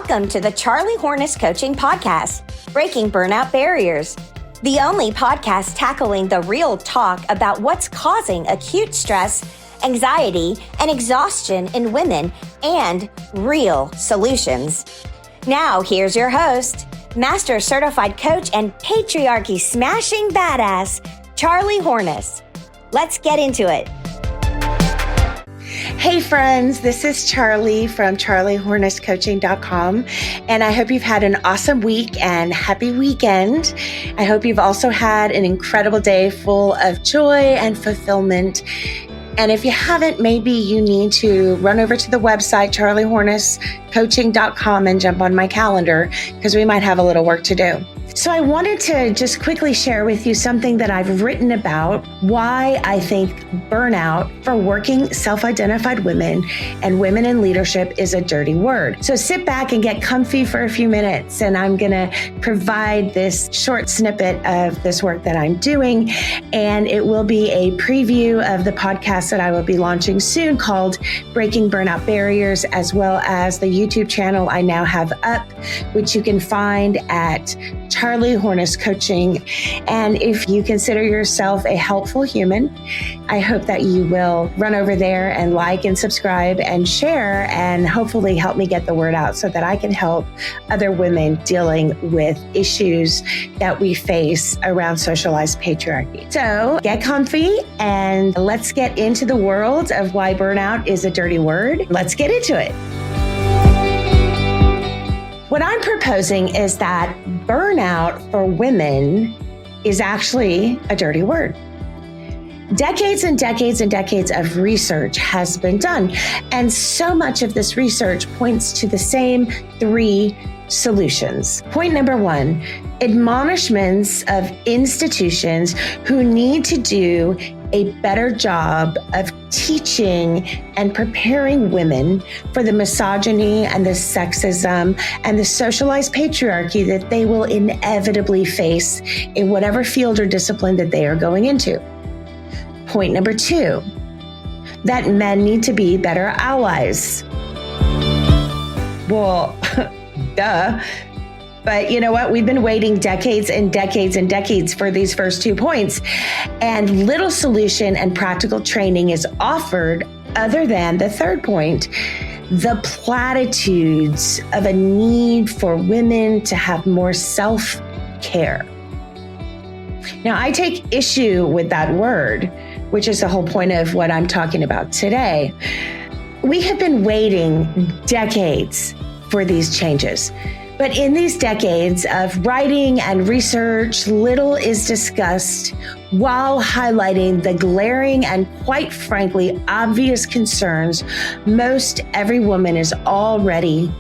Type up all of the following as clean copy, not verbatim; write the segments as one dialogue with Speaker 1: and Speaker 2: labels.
Speaker 1: Welcome to the Charlie Hornes Coaching Podcast, Breaking Burnout Barriers, the only podcast tackling the real talk about what's causing acute stress, anxiety, and exhaustion in women and real solutions. Now, here's your host, Master Certified Coach and Patriarchy Smashing Badass, Charlie Hornes. Let's get into it. Hey friends, this is Charlie from charliehornescoaching.com, and I hope you've had an awesome week and happy weekend. I hope you've also had an incredible day full of joy and fulfillment. And if you haven't, maybe you need to run over to the website, charliehornescoaching.com, and jump on my calendar because we might have a little work to do. So I wanted to just quickly share with you something that I've written about why I think burnout for working self-identified women and women in leadership is a dirty word. So sit back and get comfy for a few minutes, and I'm going to provide this short snippet of this work that I'm doing, and it will be a preview of the podcast that I will be launching soon called Breaking Burnout Barriers, as well as the YouTube channel I now have up, which you can find at Charlie Hornes Coaching. And if you consider yourself a helpful human, I hope that you will run over there and like and subscribe and share, and hopefully help me get the word out so that I can help other women dealing with issues that we face around socialized patriarchy. So get comfy and let's get into the world of why burnout is a dirty word. Let's get into it. What I'm proposing is that burnout for women is actually a dirty word. Decades and decades and decades of research has been done, and so much of this research points to the same three solutions. Point number one, admonishments of institutions who need to do a better job of teaching and preparing women for the misogyny and the sexism and the socialized patriarchy that they will inevitably face in whatever field or discipline that they are going into. Point number two, that men need to be better allies. Well, duh. But you know what? We've been waiting decades and decades and decades for these first 2 points, and little solution and practical training is offered other than the third point, the platitudes of a need for women to have more self-care. Now, I take issue with that word, which is the whole point of what I'm talking about today. We have been waiting decades for these changes. But in these decades of writing and research, little is discussed while highlighting the glaring and, quite frankly, obvious concerns most every woman is already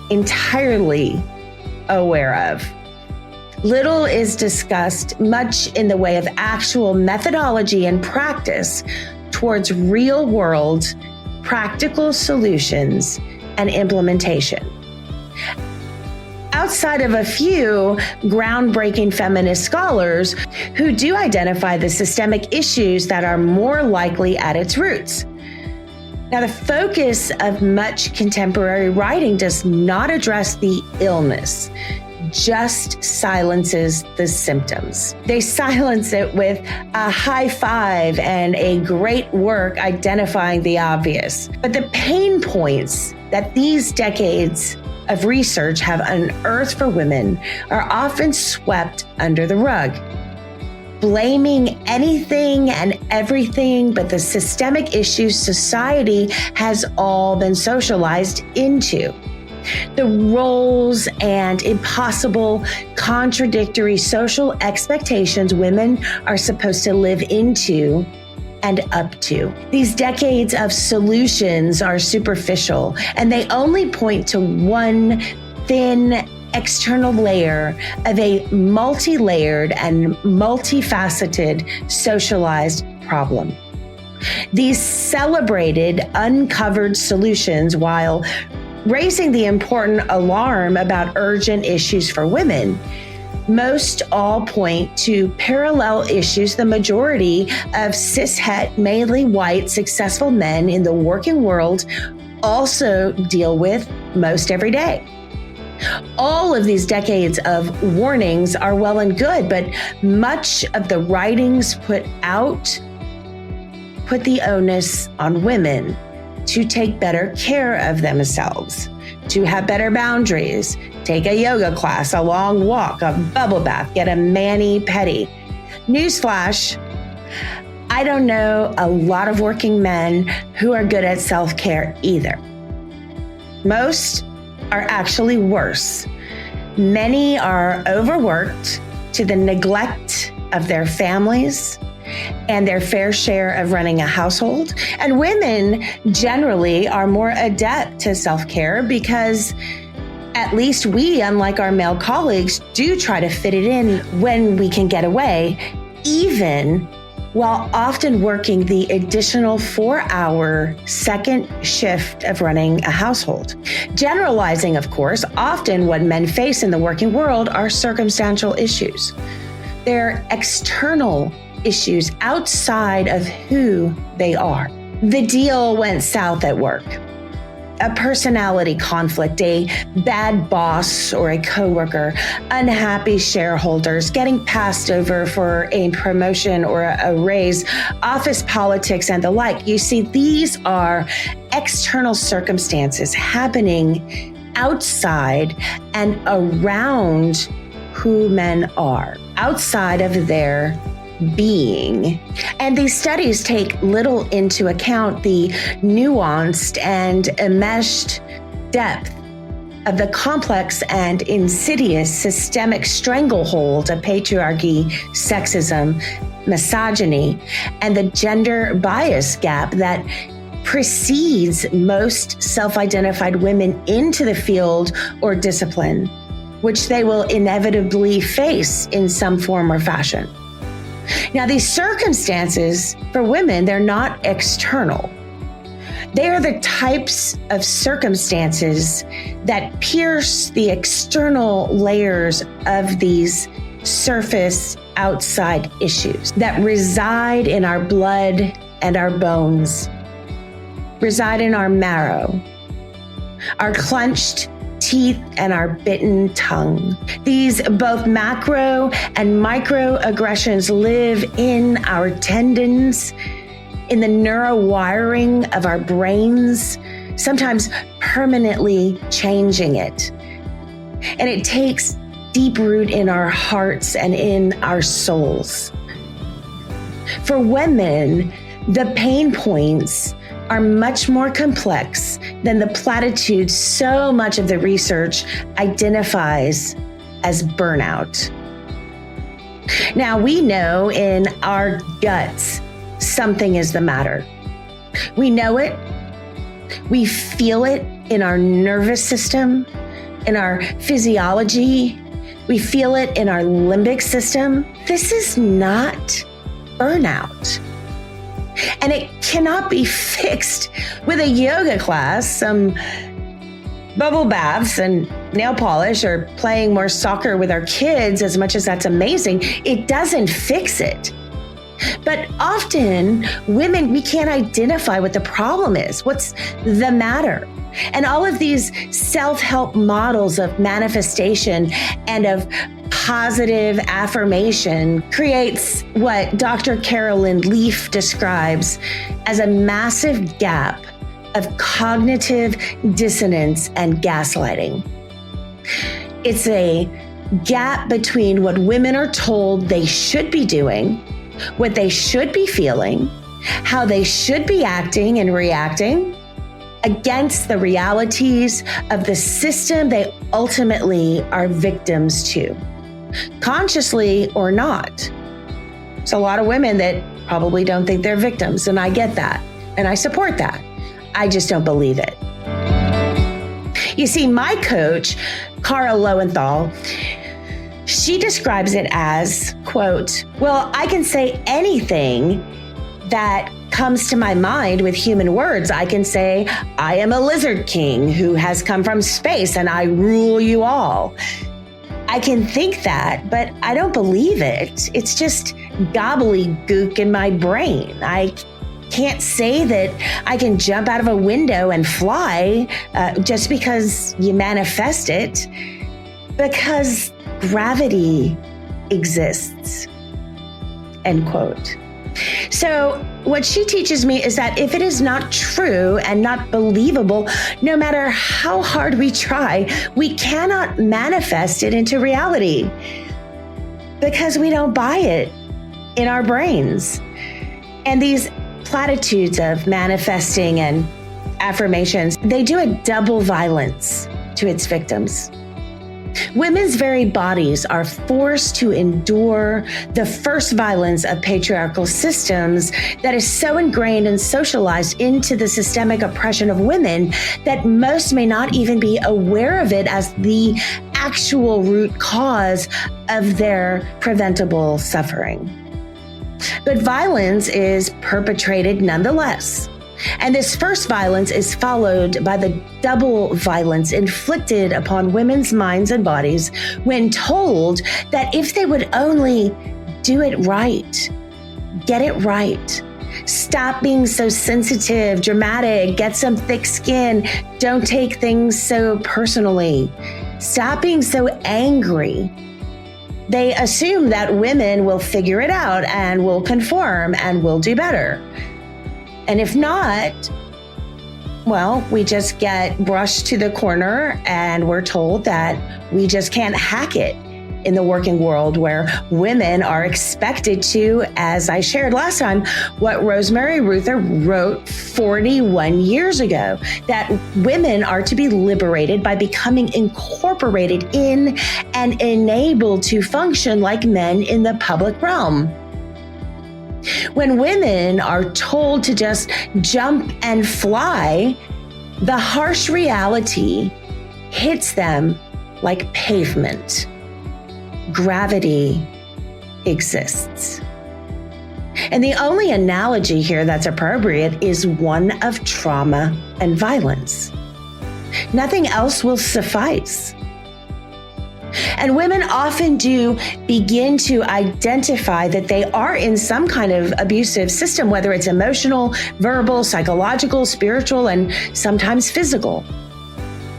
Speaker 1: entirely aware of. Little is discussed much in the way of actual methodology and practice towards real-world, practical solutions and implementation. Outside of a few groundbreaking feminist scholars who do identify the systemic issues that are more likely at its roots. Now, the focus of much contemporary writing does not address the illness, just silences the symptoms. They silence it with a high five and a great work identifying the obvious. But the pain points that these decades of research have unearthed for women are often swept under the rug, blaming anything and everything but the systemic issues society has all been socialized into. The roles and impossible, contradictory social expectations women are supposed to live into and up to. These decades of solutions are superficial, and they only point to one thin external layer of a multi-layered and multifaceted socialized problem. These celebrated, uncovered solutions, while raising the important alarm about urgent issues for women, most all point to parallel issues the majority of cishet, mainly white, successful men in the working world also deal with most every day. All of these decades of warnings are well and good, but much of the writings put the onus on women to take better care of themselves, to have better boundaries, take a yoga class, a long walk, a bubble bath, get a mani-pedi. Newsflash, I don't know a lot of working men who are good at self-care either. Most are actually worse. Many are overworked to the neglect of their families and their fair share of running a household. And women generally are more adept to self-care because at least we, unlike our male colleagues, do try to fit it in when we can get away, even while often working the additional 4-hour second shift of running a household. Generalizing, of course, often what men face in the working world are circumstantial issues. They're external issues outside of who they are. The deal went south at work. A personality conflict, a bad boss or a coworker, unhappy shareholders, getting passed over for a promotion or a raise, office politics, and the like. You see, these are external circumstances happening outside and around who men are, outside of their being. And these studies take little into account the nuanced and enmeshed depth of the complex and insidious systemic stranglehold of patriarchy, sexism, misogyny, and the gender bias gap that precedes most self-identified women into the field or discipline, which they will inevitably face in some form or fashion. Now, these circumstances for women, they're not external. They are the types of circumstances that pierce the external layers of these surface outside issues that reside in our blood and our bones, reside in our marrow, our clenched teeth, and our bitten tongue. These both macro and micro aggressions live in our tendons, in the neurowiring of our brains, sometimes permanently changing it. And it takes deep root in our hearts and in our souls. For women, the pain points are much more complex than the platitudes so much of the research identifies as burnout. Now, we know in our guts something is the matter. We know it. We feel it in our nervous system, in our physiology. We feel it in our limbic system. This is not burnout. And it cannot be fixed with a yoga class, some bubble baths and nail polish, or playing more soccer with our kids, as much as that's amazing. It doesn't fix it. But often women, we can't identify what the problem is. What's the matter? And all of these self-help models of manifestation and of positive affirmation creates what Dr. Carolyn Leaf describes as a massive gap of cognitive dissonance and gaslighting. It's a gap between what women are told they should be doing, what they should be feeling, how they should be acting and reacting, against the realities of the system they ultimately are victims to, consciously or not. There's a lot of women that probably don't think they're victims, and I get that, and I support that. I just don't believe it. You see, my coach, Cara Lowenthal, she describes it as, quote, well, I can say anything that comes to my mind with human words. I can say, I am a lizard king who has come from space and I rule you all. I can think that, but I don't believe it. It's just gobbledygook in my brain. I can't say that I can jump out of a window and fly just because you manifest it, because gravity exists, end quote. So what she teaches me is that if it is not true and not believable, no matter how hard we try, we cannot manifest it into reality because we don't buy it in our brains. And these platitudes of manifesting and affirmations, they do a double violence to its victims. Women's very bodies are forced to endure the first violence of patriarchal systems that is so ingrained and socialized into the systemic oppression of women that most may not even be aware of it as the actual root cause of their preventable suffering. But violence is perpetrated nonetheless. And this first violence is followed by the double violence inflicted upon women's minds and bodies when told that if they would only do it right, get it right, stop being so sensitive, dramatic, get some thick skin, don't take things so personally, stop being so angry, they assume that women will figure it out and will conform and will do better. And if not, well, we just get brushed to the corner and we're told that we just can't hack it in the working world where women are expected to, as I shared last time, what Rosemary Ruther wrote 41 years ago, that women are to be liberated by becoming incorporated in and enabled to function like men in the public realm. When women are told to just jump and fly, the harsh reality hits them like pavement. Gravity exists. And the only analogy here that's appropriate is one of trauma and violence. Nothing else will suffice. And women often do begin to identify that they are in some kind of abusive system, whether it's emotional, verbal, psychological, spiritual, and sometimes physical.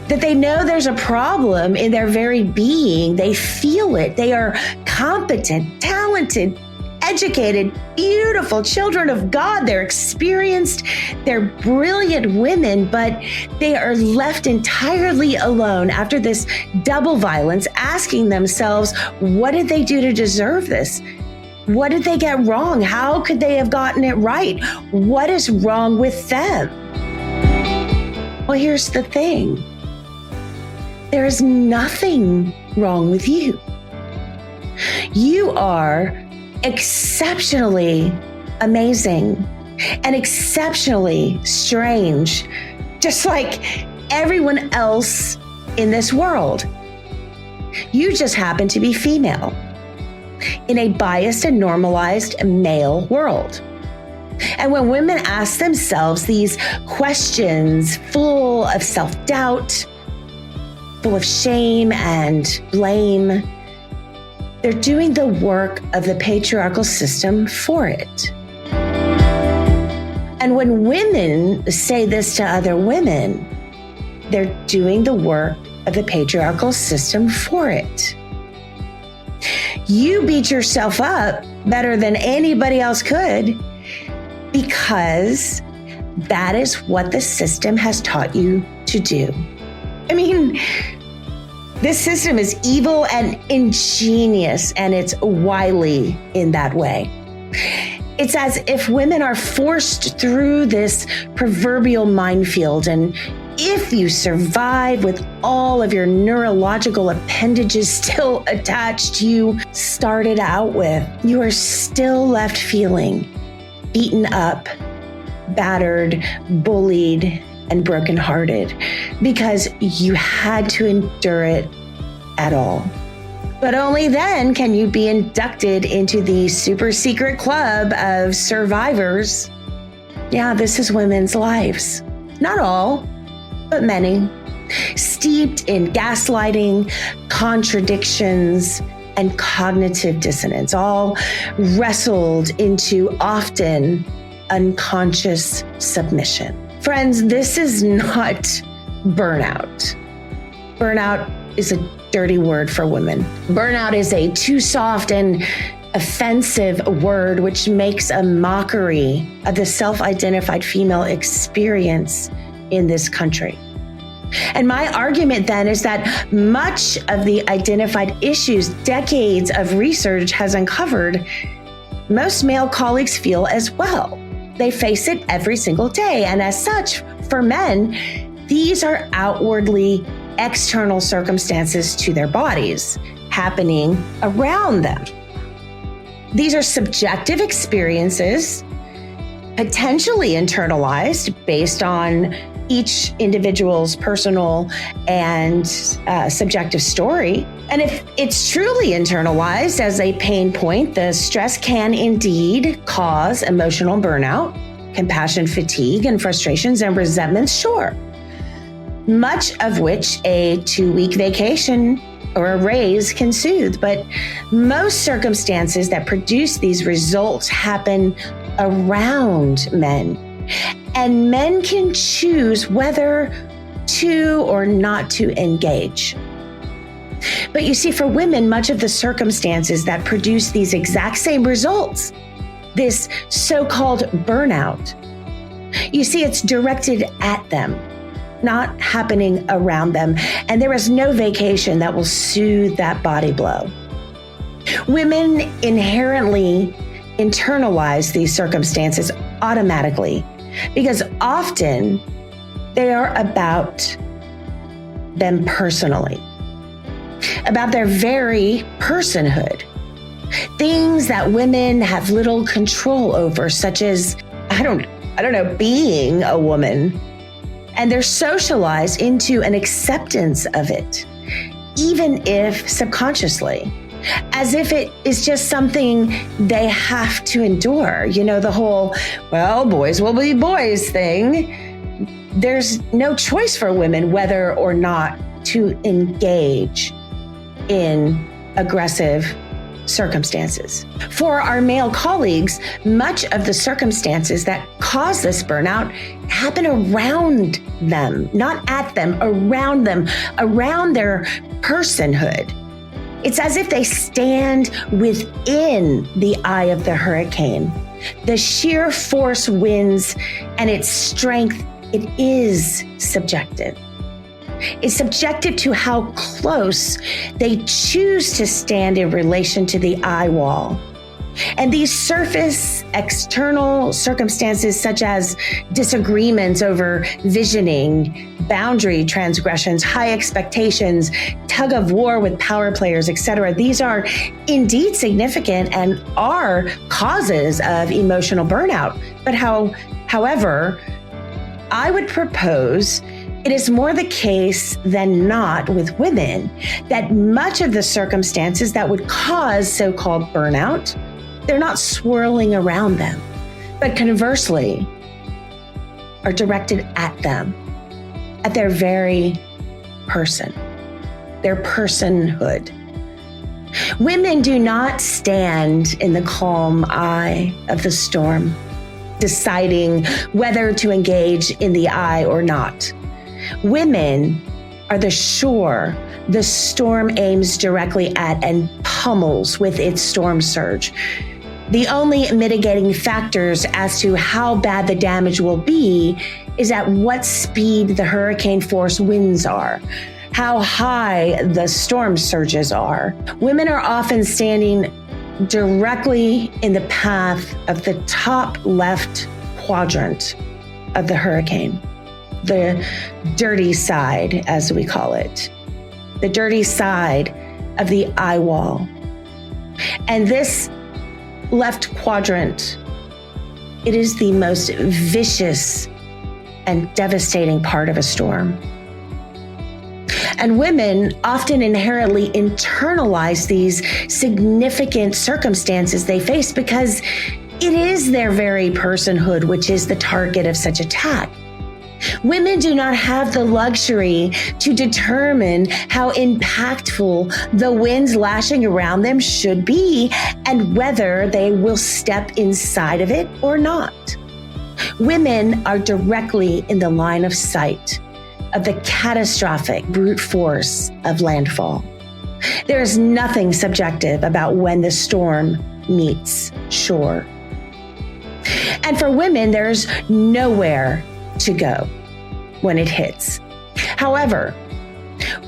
Speaker 1: That they know there's a problem in their very being. They feel it. They are competent, talented, educated, beautiful children of God. They're experienced, they're brilliant women, but they are left entirely alone after this double violence, asking themselves, what did they do to deserve this? What did they get wrong? How could they have gotten it right? What is wrong with them? Well, here's the thing. There is nothing wrong with you. You are exceptionally amazing and exceptionally strange, just like everyone else in this world. You just happen to be female in a biased and normalized male world. And when women ask themselves these questions full of self-doubt, full of shame and blame, they're doing the work of the patriarchal system for it. And when women say this to other women, they're doing the work of the patriarchal system for it. You beat yourself up better than anybody else could because that is what the system has taught you to do. I mean, this system is evil and ingenious, and it's wily in that way. It's as if women are forced through this proverbial minefield, and if you survive with all of your neurological appendages still attached, you started out with, you are still left feeling beaten up, battered, bullied, and brokenhearted because you had to endure it at all. But only then can you be inducted into the super secret club of survivors. Yeah, this is women's lives. Not all, but many. Steeped in gaslighting, contradictions, and cognitive dissonance, all wrestled into often unconscious submission. Friends, this is not burnout. Burnout is a dirty word for women. Burnout is a too soft and offensive word which makes a mockery of the self-identified female experience in this country. And my argument then is that much of the identified issues decades of research has uncovered, most male colleagues feel as well. They face it every single day. And as such, for men, these are outwardly external circumstances to their bodies happening around them. These are subjective experiences, potentially internalized based on each individual's personal and subjective story. And if it's truly internalized as a pain point, the stress can indeed cause emotional burnout, compassion fatigue, and frustrations and resentments, sure. Much of which a 2-week vacation or a raise can soothe. But most circumstances that produce these results happen around men. And men can choose whether to or not to engage. But you see, for women, much of the circumstances that produce these exact same results, this so-called burnout, you see, it's directed at them, not happening around them. And there is no vacation that will soothe that body blow. Women inherently internalize these circumstances automatically because often they are about them personally, about their very personhood. Things that women have little control over, such as, I don't know, being a woman. And they're socialized into an acceptance of it, even if subconsciously, as if it is just something they have to endure. You know, the whole, well, boys will be boys thing. There's no choice for women whether or not to engage in aggressive circumstances. For our male colleagues, much of the circumstances that cause this burnout happen around them, not at them, around them, around their personhood. It's as if they stand within the eye of the hurricane. The sheer force wins, and its strength, it is subjective. It's subjective to how close they choose to stand in relation to the eye wall. And these surface external circumstances, such as disagreements over visioning, boundary transgressions, high expectations, tug of war with power players, etc., these are indeed significant and are causes of emotional burnout. But however, I would propose it is more the case than not with women that much of the circumstances that would cause so-called burnout, they're not swirling around them, but conversely are directed at them, at their very person, their personhood. Women do not stand in the calm eye of the storm, deciding whether to engage in the eye or not. Women are the shore the storm aims directly at and pummels with its storm surge. The only mitigating factors as to how bad the damage will be is at what speed the hurricane force winds are, how high the storm surges are. Women are often standing directly in the path of the top left quadrant of the hurricane. The dirty side, as we call it, the dirty side of the eye wall. And this left quadrant, it is the most vicious and devastating part of a storm. And women often inherently internalize these significant circumstances they face because it is their very personhood which is the target of such attack. Women do not have the luxury to determine how impactful the winds lashing around them should be and whether they will step inside of it or not. Women are directly in the line of sight of the catastrophic brute force of landfall. There is nothing subjective about when the storm meets shore. And for women, there's nowhere to go when it hits. However,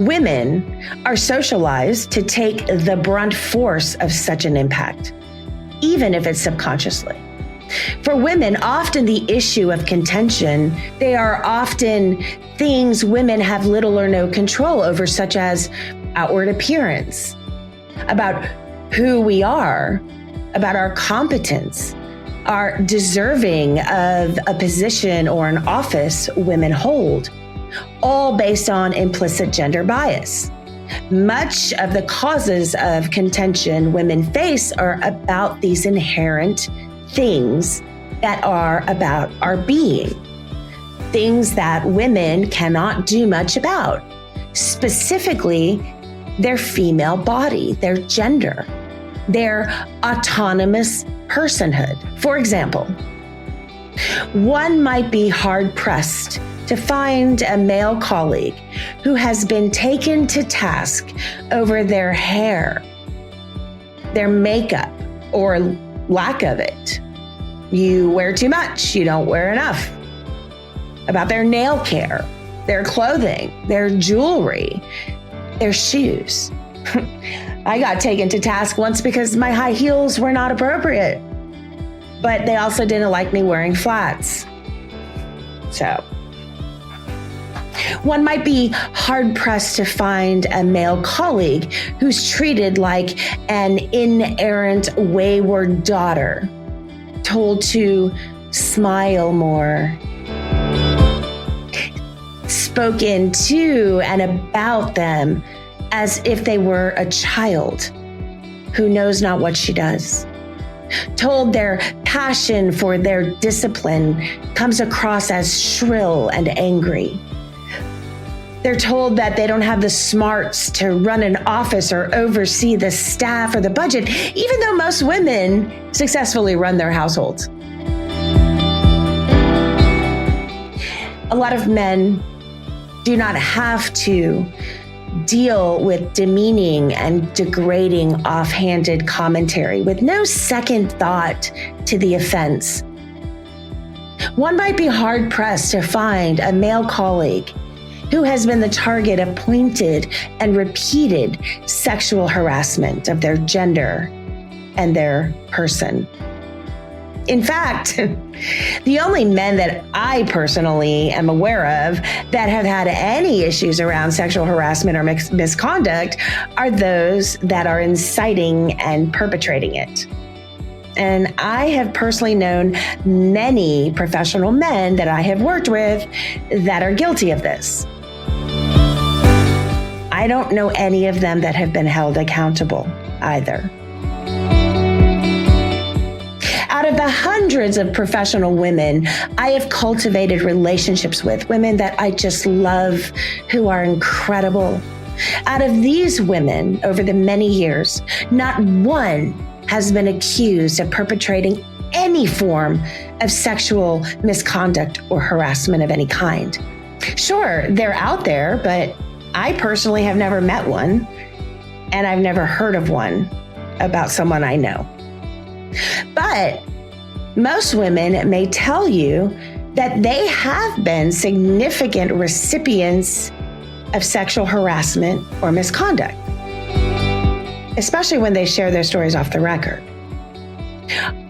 Speaker 1: women are socialized to take the brunt force of such an impact, even if it's subconsciously. For women, often the issue of contention, they are often things women have little or no control over, such as outward appearance, about who we are, about our competence, are deserving of a position or an office women hold, all based on implicit gender bias. Much of the causes of contention women face are about these inherent things that are about our being, things that women cannot do much about, specifically their female body, their gender, their autonomous personhood. For example, one might be hard-pressed to find a male colleague who has been taken to task over their hair, their makeup, or lack of it. You wear too much, you don't wear enough. About their nail care, their clothing, their jewelry, their shoes. I got taken to task once because my high heels were not appropriate, but they also didn't like me wearing flats. So, one might be hard-pressed to find a male colleague who's treated like an inerrant, wayward daughter, told to smile more, spoken to and about them as if they were a child who knows not what she does, told their passion for their discipline comes across as shrill and angry. They're told that they don't have the smarts to run an office or oversee the staff or the budget, even though most women successfully run their households. A lot of men do not have to deal with demeaning and degrading offhanded commentary with no second thought to the offense. One might be hard-pressed to find a male colleague who has been the target of pointed and repeated sexual harassment of their gender and their person. In fact, the only men that I personally am aware of that have had any issues around sexual harassment or misconduct are those that are inciting and perpetrating it. And I have personally known many professional men that I have worked with that are guilty of this. I don't know any of them that have been held accountable either. Out of the hundreds of professional women I have cultivated relationships with, women that I just love, who are incredible. Out of these women over the many years, not one has been accused of perpetrating any form of sexual misconduct or harassment of any kind. Sure, they're out there, but I personally have never met one, and I've never heard of one about someone I know. But most women may tell you that they have been significant recipients of sexual harassment or misconduct, especially when they share their stories off the record.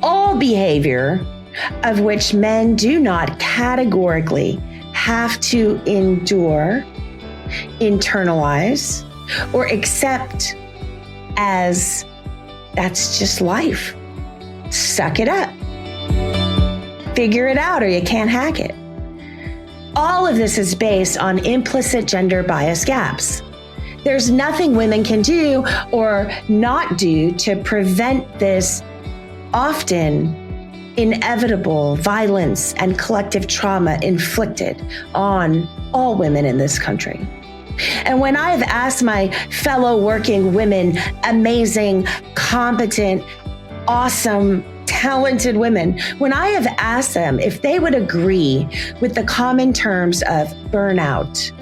Speaker 1: All behavior of which men do not categorically have to endure, internalize, or accept as that's just life. Suck it up. Figure it out or you can't hack it. All of this is based on implicit gender bias gaps. There's nothing women can do or not do to prevent this often inevitable violence and collective trauma inflicted on all women in this country. And when I've asked my fellow working women, amazing, competent, awesome, talented women, when I have asked them if they would agree with the common terms of burnout,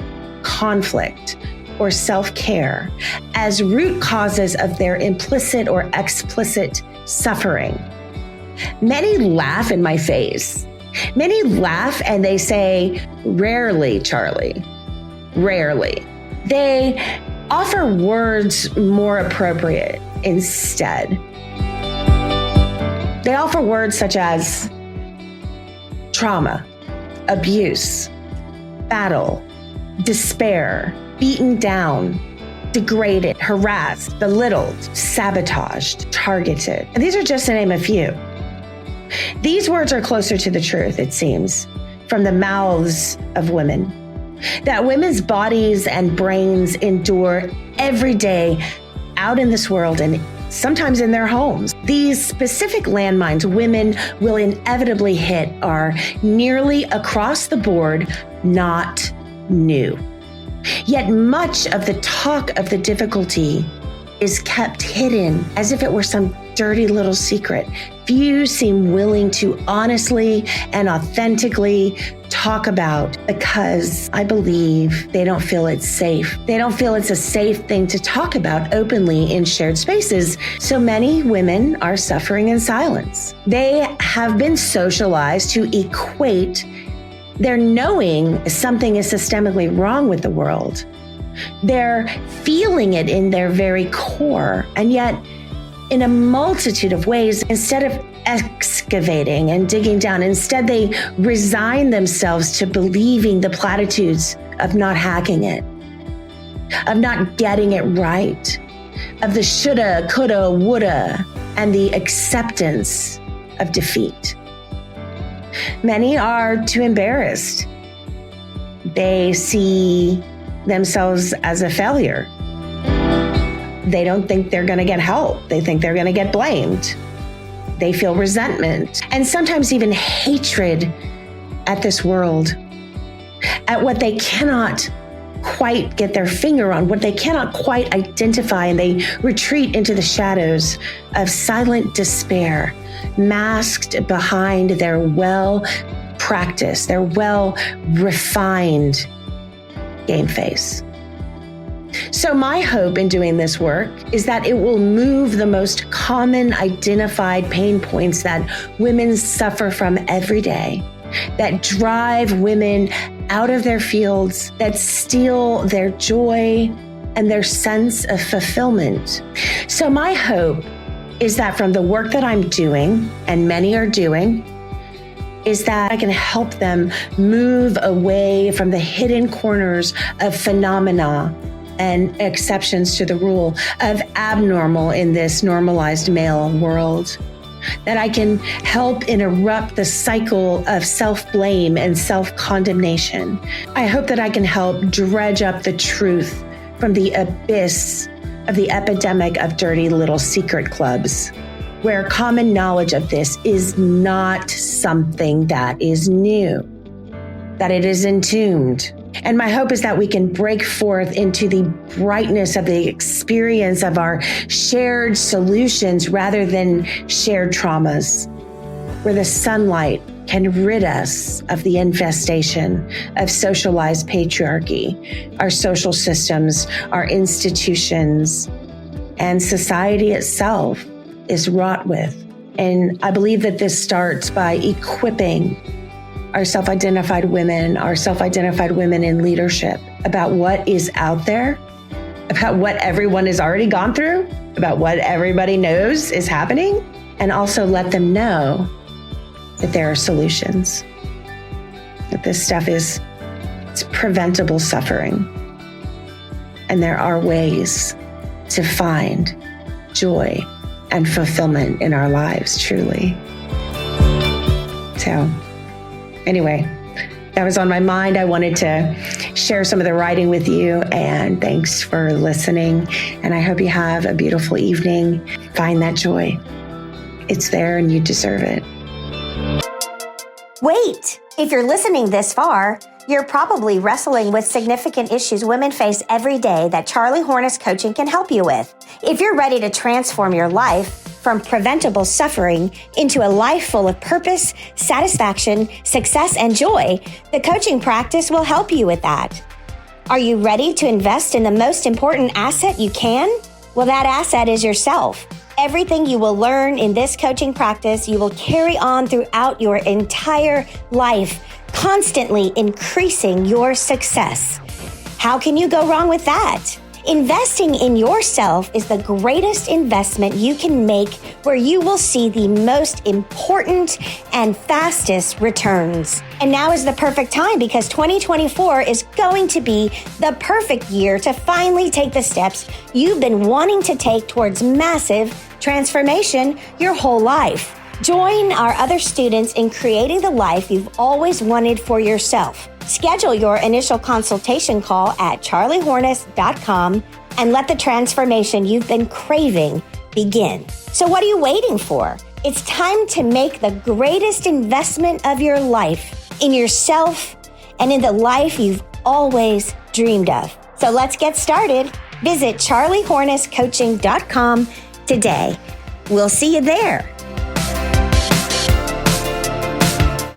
Speaker 1: conflict, or self-care as root causes of their implicit or explicit suffering, many laugh in my face. Many laugh and they say, rarely, Charlie, rarely. They offer words more appropriate instead. They offer words such as trauma, abuse, battle, despair, beaten down, degraded, harassed, belittled, sabotaged, targeted. And these are just to name a few. These words are closer to the truth, it seems, from the mouths of women, that women's bodies and brains endure every day out in this world and sometimes in their homes. These specific landmines women will inevitably hit are nearly across the board not new. Yet much of the talk of the difficulty is kept hidden as if it were some dirty little secret. Few seem willing to honestly and authentically talk about because I believe they don't feel it's safe. They don't feel it's a safe thing to talk about openly in shared spaces. So many women are suffering in silence. They have been socialized to equate their knowing something is systemically wrong with the world. They're feeling it in their very core, and yet in a multitude of ways, instead of excavating and digging down, instead they resign themselves to believing the platitudes of not hacking it, of not getting it right, of the shoulda, coulda, woulda, and the acceptance of defeat. Many are too embarrassed. They see themselves as a failure. They don't think they're going to get help. They think they're going to get blamed. They feel resentment and sometimes even hatred at this world, at what they cannot quite get their finger on, what they cannot quite identify, and they retreat into the shadows of silent despair, masked behind their well-practiced, their well-refined game face. So my hope in doing this work is that it will move the most common identified pain points that women suffer from every day, that drive women out of their fields, that steal their joy and their sense of fulfillment. So my hope is that from the work that I'm doing, and many are doing, is that I can help them move away from the hidden corners of phenomena and exceptions to the rule, of abnormal in this normalized male world. That I can help interrupt the cycle of self-blame and self-condemnation. I hope that I can help dredge up the truth from the abyss of the epidemic of dirty little secret clubs, where common knowledge of this is not something that is new, that it is entombed. And my hope is that we can break forth into the brightness of the experience of our shared solutions rather than shared traumas, where the sunlight can rid us of the infestation of socialized patriarchy, our social systems, our institutions, and society itself is wrought with. And I believe that this starts by equipping our self-identified women in leadership about what is out there, about what everyone has already gone through, about what everybody knows is happening, and also let them know that there are solutions, that this stuff it's preventable suffering, and there are ways to find joy and fulfillment in our lives, truly. So anyway, that was on my mind. I wanted to share some of the writing with you, and thanks for listening. And I hope you have a beautiful evening. Find that joy. It's there and you deserve it.
Speaker 2: Wait, if you're listening this far, you're probably wrestling with significant issues women face every day that Charlie Hornis Coaching can help you with. If you're ready to transform your life from preventable suffering into a life full of purpose, satisfaction, success, and joy, the coaching practice will help you with that. Are you ready to invest in the most important asset you can? Well, that asset is yourself. Everything you will learn in this coaching practice, you will carry on throughout your entire life, constantly increasing your success. How can you go wrong with that? Investing in yourself is the greatest investment you can make, where you will see the most important and fastest returns. And now is the perfect time, because 2024 is going to be the perfect year to finally take the steps you've been wanting to take towards massive transformation your whole life. Join our other students in creating the life you've always wanted for yourself. Schedule your initial consultation call at charliehorness.com and let the transformation you've been craving begin. So what are you waiting for? It's time to make the greatest investment of your life in yourself and in the life you've always dreamed of. So let's get started. Visit charliehornesscoaching.com today. We'll see you there.